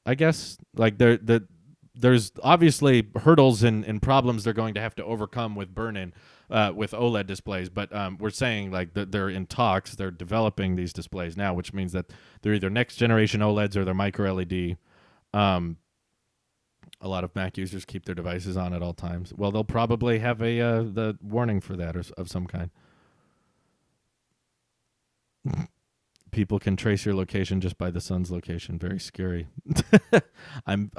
I guess like there's obviously hurdles and problems they're going to have to overcome with burn-in with OLED displays, but we're saying like they're in talks. They're developing these displays now, which means that they're either next generation OLEDs or they're micro LED. A lot of Mac users keep their devices on at all times. Well, they'll probably have the warning for that or of some kind. People can trace your location just by the sun's location. Very scary. I'm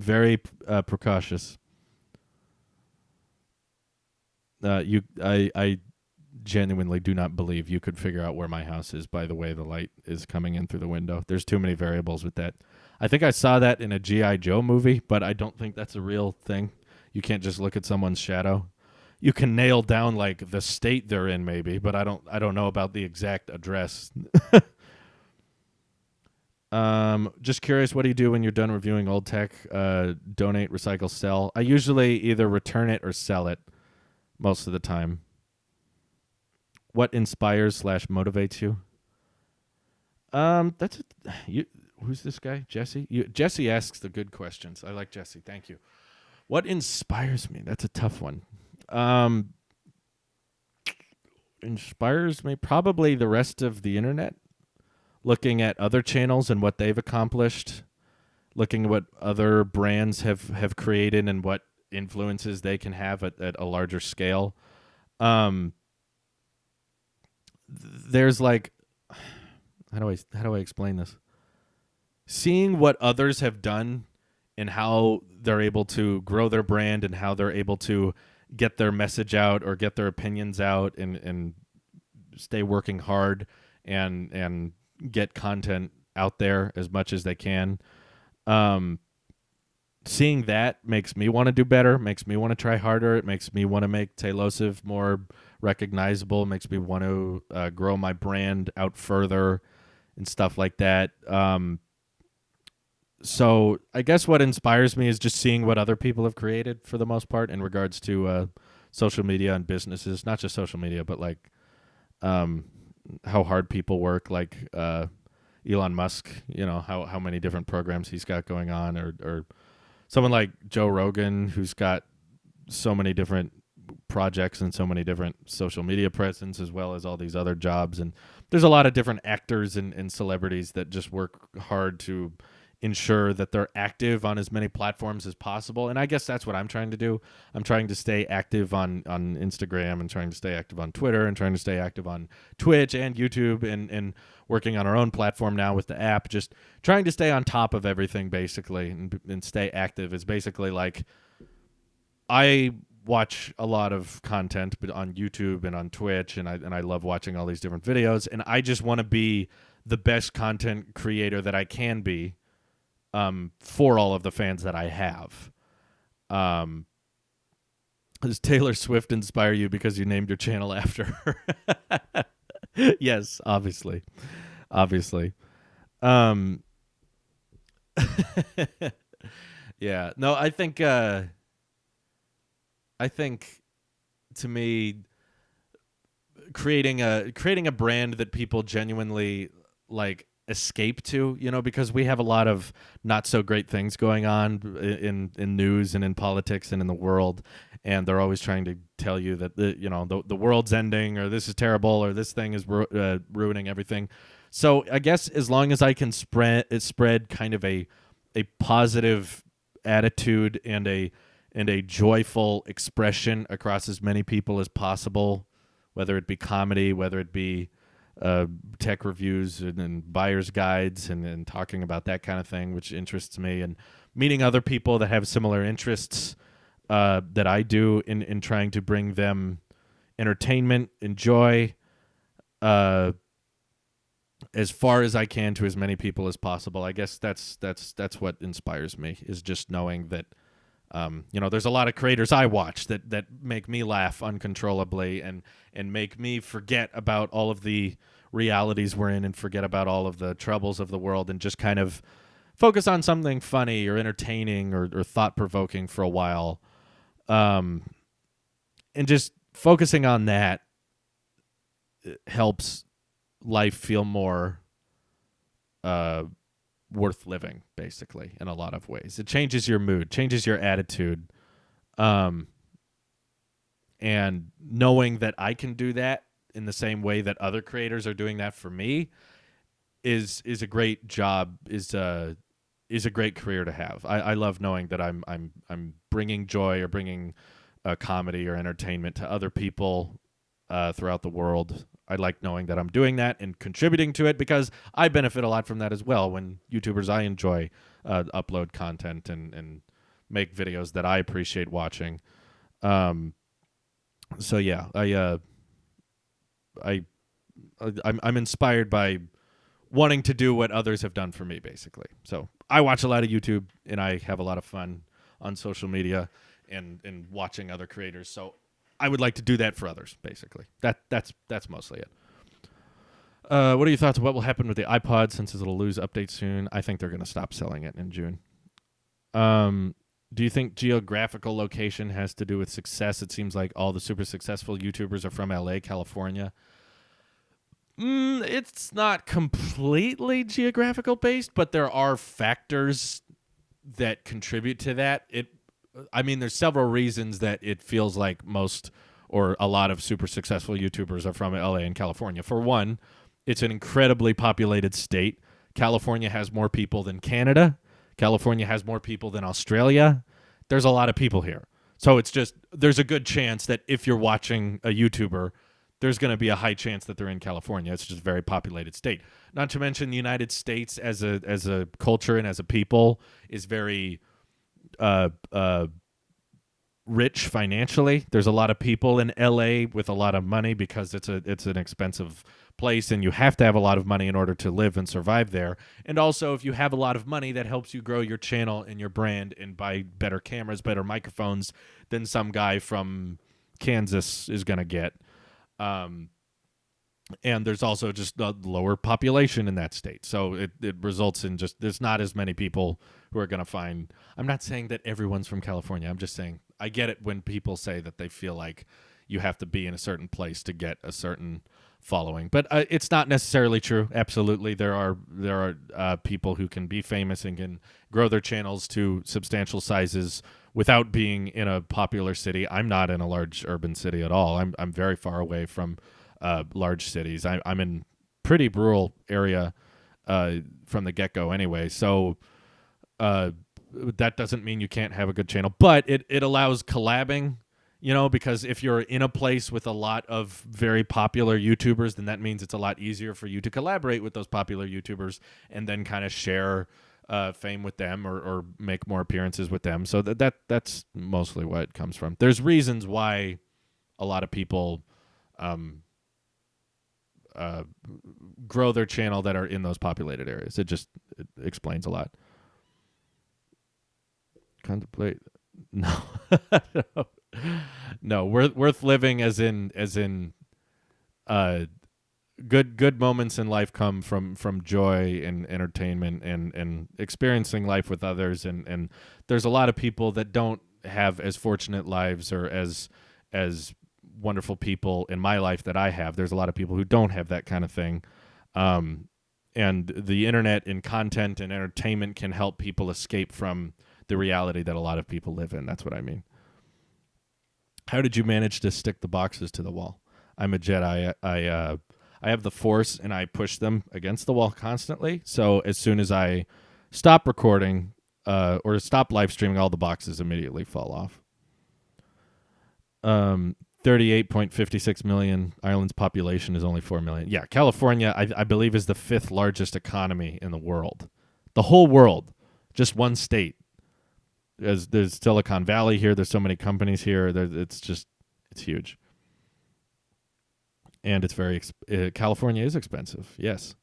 very precautious. I genuinely do not believe you could figure out where my house is by the way the light is coming in through the window. There's too many variables with that. I think I saw that in a G.I. Joe movie, but I don't think that's a real thing. You can't just look at someone's shadow. You can nail down like the state they're in maybe, but I don't know about the exact address. Just curious, what do you do when you're done reviewing old tech? Donate, recycle, sell. I usually either return it or sell it most of the time. What inspires / motivates you? Who's this guy? Jesse? Jesse asks the good questions. I like Jesse. Thank you. What inspires me? That's a tough one. Inspires me probably the rest of the internet. Looking at other channels and what they've accomplished, looking at what other brands have created and what influences they can have at a larger scale. There's like, how do I explain this? Seeing what others have done and how they're able to grow their brand and how they're able to get their message out or get their opinions out and stay working hard and get content out there as much as they can. Seeing that makes me want to do better, makes me want to try harder. It makes me want to make Tailosive more recognizable, makes me want to grow my brand out further and stuff like that. So I guess what inspires me is just seeing what other people have created for the most part in regards to social media and businesses, not just social media, but like how hard people work, like Elon Musk, you know, how many different programs he's got going on, or someone like Joe Rogan, who's got so many different projects and so many different social media presence, as well as all these other jobs. And there's a lot of different actors and celebrities that just work hard to ensure that they're active on as many platforms as possible. And I guess that's what I'm trying to do. I'm trying to stay active on Instagram and trying to stay active on Twitter and trying to stay active on Twitch and YouTube and working on our own platform now with the app, just trying to stay on top of everything basically and stay active is basically like I watch a lot of content but on YouTube and on Twitch and I love watching all these different videos and I just want to be the best content creator that I can be for all of the fans that I have. Does Taylor Swift inspire you because you named your channel after her? Yes, obviously. Um, yeah. No, I think to me, creating a brand that people genuinely like escape to, because we have a lot of not so great things going on in news and in politics and in the world, and they're always trying to tell you that the world's ending, or this is terrible, or this thing is ruining everything. So I guess as long as I can spread kind of a positive attitude and a joyful expression across as many people as possible, whether it be comedy, whether it be tech reviews and buyer's guides, and talking about that kind of thing, which interests me, and meeting other people that have similar interests that I do in trying to bring them entertainment and joy uh, as far as I can to as many people as possible. I guess that's what inspires me, is just knowing that there's a lot of creators I watch that make me laugh uncontrollably, and make me forget about all of the realities we're in, and forget about all of the troubles of the world, and just kind of focus on something funny or entertaining or thought provoking for a while. Um, and just focusing on that helps life feel more uh, worth living, basically, in a lot of ways. It changes your mood, changes your attitude. Um, and knowing that I can do that in the same way that other creators are doing that for me is a great job, is a great career to have. I love knowing that I'm bringing joy, or bringing comedy or entertainment to other people throughout the world. I like knowing that I'm doing that and contributing to it, because I benefit a lot from that as well. When YouTubers I enjoy upload content and make videos that I appreciate watching. Um, so yeah, I I'm inspired by wanting to do what others have done for me, basically. So I watch a lot of YouTube, and I have a lot of fun on social media and watching other creators. So I would like to do that for others, basically. That's mostly it. What are your thoughts on what will happen with the iPod, since it'll lose updates soon? I think they're going to stop selling it in June. Um, do you think geographical location has to do with success? It seems like all the super successful YouTubers are from LA, California. It's not completely geographical based, but there are factors that contribute to that. I mean, there's several reasons that it feels like most or a lot of super successful YouTubers are from LA and California. For one, it's an incredibly populated state. California has more people than Canada. California has more people than Australia. There's a lot of people here. So it's just, there's a good chance that if you're watching a YouTuber, there's going to be a high chance that they're in California. It's just a very populated state. Not to mention the United States as a culture and as a people is very uh, uh, rich financially. There's a lot of people in LA with a lot of money, because it's an expensive place, and you have to have a lot of money in order to live and survive there. And also, if you have a lot of money, that helps you grow your channel and your brand, and buy better cameras, better microphones than some guy from Kansas is going to get. Um, and there's also just a lower population in that state, so it results in just there's not as many people who are going to find. I'm not saying that everyone's from California. I'm just saying I get it when people say that they feel like you have to be in a certain place to get a certain following, but it's not necessarily true. Absolutely, there are people who can be famous and can grow their channels to substantial sizes without being in a popular city. I'm not in a large urban city at all. I'm very far away from large cities. I'm in pretty rural area from the get-go anyway. So that doesn't mean you can't have a good channel, but it allows collabing, because if you're in a place with a lot of very popular YouTubers, then that means it's a lot easier for you to collaborate with those popular YouTubers and then kind of share fame with them, or make more appearances with them. So that's mostly what it comes from. There's reasons why a lot of people uh, grow their channel that are in those populated areas. It explains a lot. Contemplate. No. No, worth living as in good moments in life come from joy and entertainment and experiencing life with others, and there's a lot of people that don't have as fortunate lives or as wonderful people in my life that I have. There's a lot of people who don't have that kind of thing. Um, and the internet and content and entertainment can help people escape from the reality that a lot of people live in. That's what I mean. How did you manage to stick the boxes to the wall? I'm a Jedi. I have the Force, and I push them against the wall constantly. So as soon as I stop recording or stop live streaming, all the boxes immediately fall off. 38.56 million. Ireland's population is only 4 million. Yeah, California, I believe, is the 5th largest economy in the world. The whole world, just one state. There's Silicon Valley here. There's so many companies here. It's huge. And it's California is expensive, yes.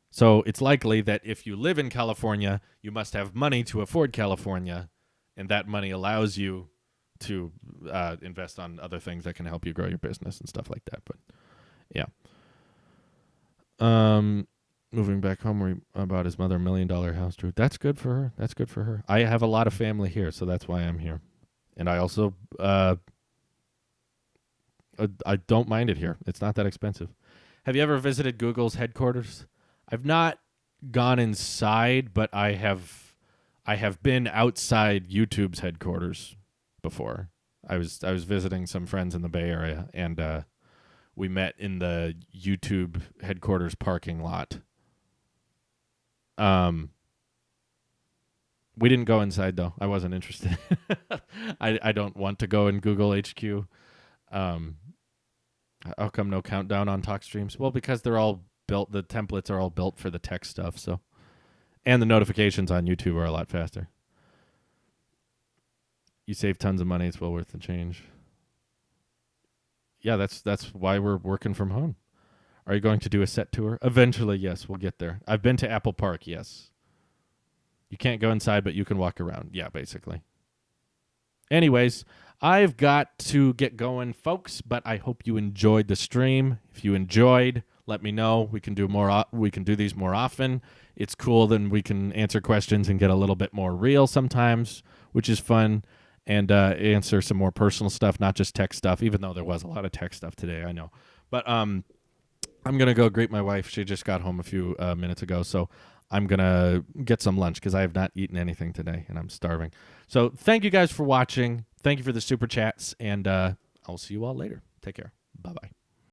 So it's likely that if you live in California, you must have money to afford California, and that money allows you to invest on other things that can help you grow your business and stuff like that. But yeah. Moving back home about his mother, $1 million house, Drew. That's good for her. That's good for her. I have a lot of family here, so that's why I'm here. And I also I don't mind it here. It's not that expensive. Have you ever visited Google's headquarters? I've not gone inside, but I have been outside YouTube's headquarters before. I was visiting some friends in the Bay Area, and we met in the YouTube headquarters parking lot. We didn't go inside though. I wasn't interested. I don't want to go in Google HQ. How come no countdown on talk streams? Well, because they're all built. The templates are all built for the tech stuff. So, and the notifications on YouTube are a lot faster. You save tons of money. It's well worth the change. Yeah, that's why we're working from home. Are you going to do a set tour? Eventually, yes. We'll get there. I've been to Apple Park, yes. You can't go inside, but you can walk around. Yeah, basically. Anyways, I've got to get going, folks, but I hope you enjoyed the stream. If you enjoyed, let me know. We can do more. We can do these more often. It's cool. Then we can answer questions and get a little bit more real sometimes, which is fun, and answer some more personal stuff, not just tech stuff, even though there was a lot of tech stuff today, I know. But I'm going to go greet my wife. She just got home a few minutes ago, so I'm going to get some lunch because I have not eaten anything today, and I'm starving. So thank you guys for watching. Thank you for the super chats, and I'll see you all later. Take care. Bye-bye.